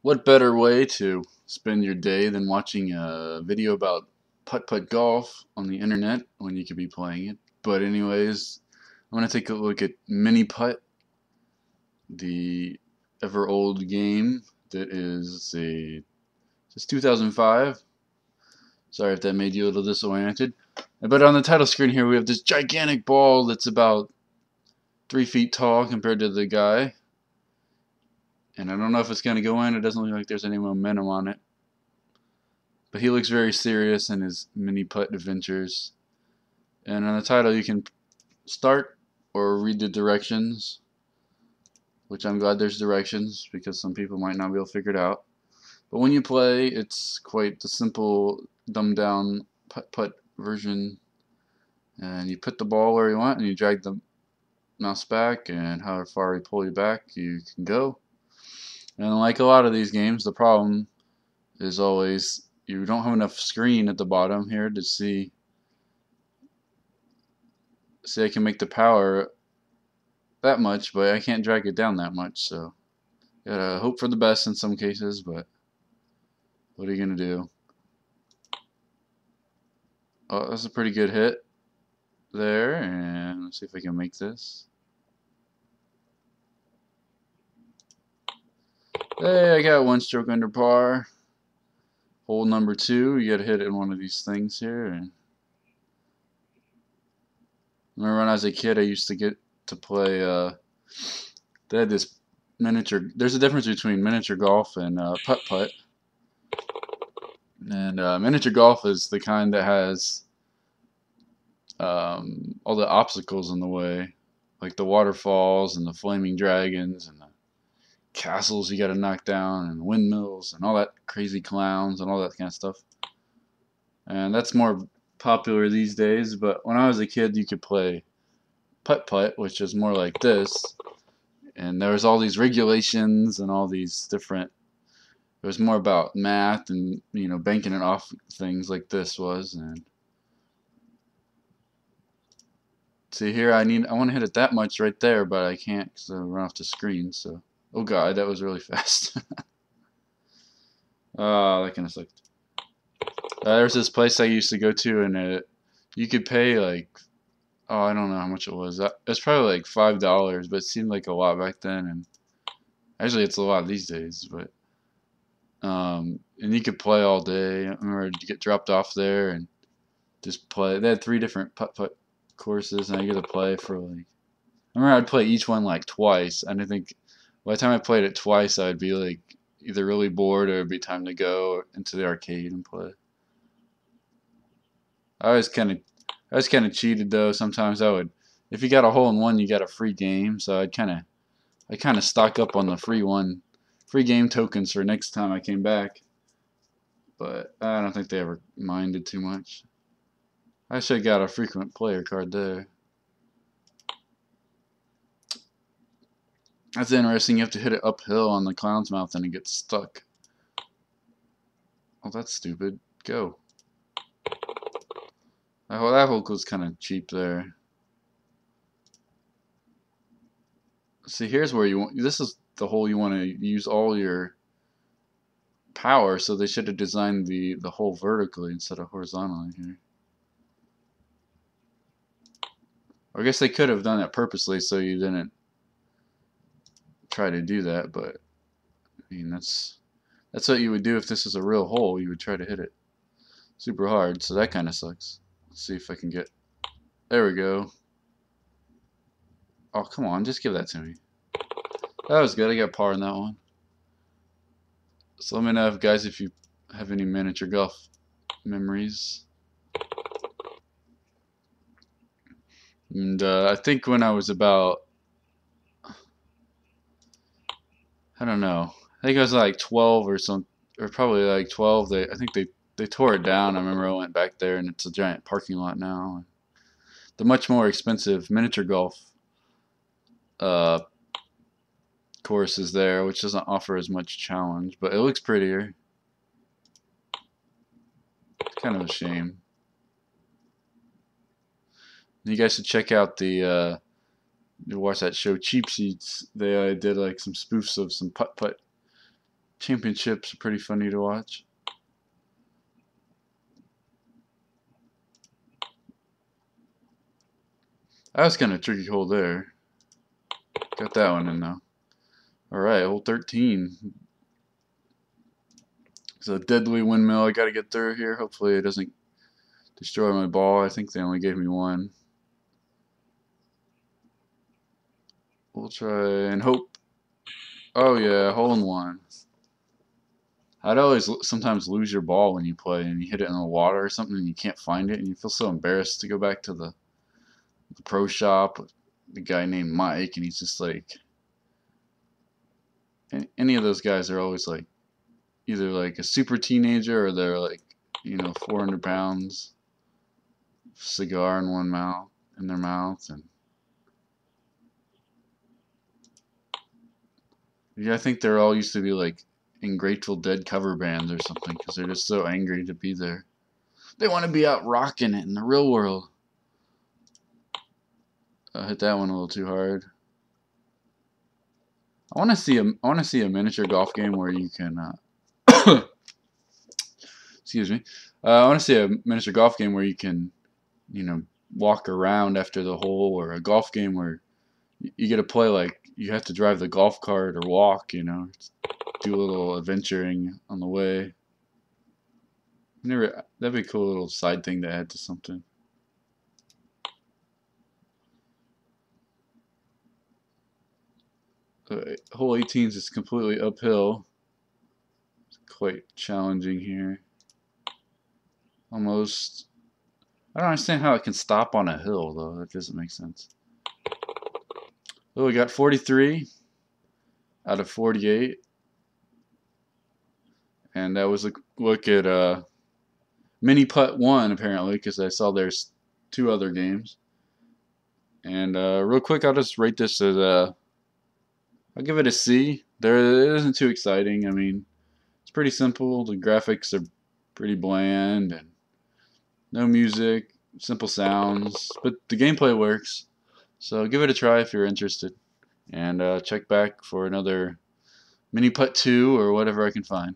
What better way to spend your day than watching a video about putt-putt golf on the internet when you could be playing it? But anyways, I'm going to take a look at mini putt, the ever old game that is a just 2005. Sorry if that made you a little disoriented. But on the title screen here we have this gigantic ball that's about 3 feet tall compared to the guy. And I don't know if it's going to go in. It doesn't look like there's any momentum on it. But he looks very serious in his mini putt adventures. And on the title you can start or read the directions, which I'm glad there's directions because some people might not be able to figure it out. But when you play, it's quite the simple, dumbed down putt-putt version. And you put the ball where you want and you drag the mouse back, and however far you pull you back, you can go. And like a lot of these games, the problem is always you don't have enough screen at the bottom here to see I can make the power that much, but I can't drag it down that much, so gotta hope for the best in some cases, but what are you gonna do? Oh, that's a pretty good hit there, and let's see if I can make this. Hey, I got one stroke under par. Hole number 2, you gotta hit it in one of these things here. And remember when I was a kid, I used to get to play, they had this miniature, there's a difference between miniature golf and putt-putt. And miniature golf is the kind that has all the obstacles in the way, like the waterfalls and the flaming dragons and the castles you got to knock down and windmills and all that crazy clowns and all that kind of stuff. And that's more popular these days. But when I was a kid, you could play putt-putt, which is more like this. And there was all these regulations and all these different. It was more about math and banking it off things like this was. And see here, I want to hit it that much right there, but I can't because I run off the screen. So, oh god, that was really fast. Oh, that kind of sucked. There's this place I used to go to, and you could pay like, oh, I don't know how much it was. It was probably like $5, but it seemed like a lot back then, and actually it's a lot these days. But and you could play all day. I remember you get dropped off there and just play. They had 3 different putt-putt courses, and I get to play for like. I remember I'd play each one like twice, and I think by the time I played it twice, I'd be like either really bored or it'd be time to go into the arcade and play. I was kind of I was kind of cheated though. Sometimes I would, if you got a hole in one, you got a free game. So I kind of stock up on the free game tokens for next time I came back. But I don't think they ever minded too much. I should have got a frequent player card there. That's interesting. You have to hit it uphill on the clown's mouth and it gets stuck. Oh, that's stupid. Go. That hole was kind of cheap there. See, here's where you want. This is the hole you want to use all your power. So they should have designed the hole vertically instead of horizontally here. Or I guess they could have done that purposely so you didn't try to do that. But I mean, that's what you would do if this is a real hole. You would try to hit it super hard. So that kind of sucks. Let's see if I can get. There we go. Oh, come on, just give that to me. That was good. I got par in that one. So let me know, guys, if you have any miniature golf memories. And I think when I was about, I don't know, I think I was like 12 or something, or probably like 12. I think they tore it down. I remember I went back there, and it's a giant parking lot now. The much more expensive miniature golf uh, course is there, which doesn't offer as much challenge, but it looks prettier. It's kind of a shame. You guys should check out you watch that show Cheap Sheets. They did like some spoofs of some putt-putt championships are pretty funny to watch. That was kind of a tricky hole there. Got that one in though. Alright, hole 13. It's a deadly windmill I gotta get through here. Hopefully it doesn't destroy my ball. I think they only gave me one. We'll try and hope. Oh yeah, hole in one. I'd always sometimes lose your ball when you play and you hit it in the water or something and you can't find it and you feel so embarrassed to go back to the pro shop with the guy named Mike, and he's just like, any of those guys are always like either like a super teenager or they're like, 400 pounds, cigar in their mouth, and yeah, I think they're all used to be like in Grateful Dead cover bands or something because they're just so angry to be there. They want to be out rocking it in the real world. I hit that one a little too hard. I want to see a miniature golf game where you can. Excuse me. I want to see a miniature golf game where you can, walk around after the hole, or a golf game where you get to play like you have to drive the golf cart or walk. Do a little adventuring on the way. That'd be a cool little side thing to add to something. Hole 18 is completely uphill. It's quite challenging here. Almost. I don't understand how it can stop on a hill, though. That doesn't make sense. Oh, we got 43 out of 48. And that was a look at Mini Putt 1, apparently, because I saw there's 2 other games. And real quick, I'll just rate this as I'll give it a C. It isn't too exciting. I mean, it's pretty simple. The graphics are pretty bland and no music, simple sounds, but the gameplay works. So give it a try if you're interested, and check back for another Mini Putt 2 or whatever I can find.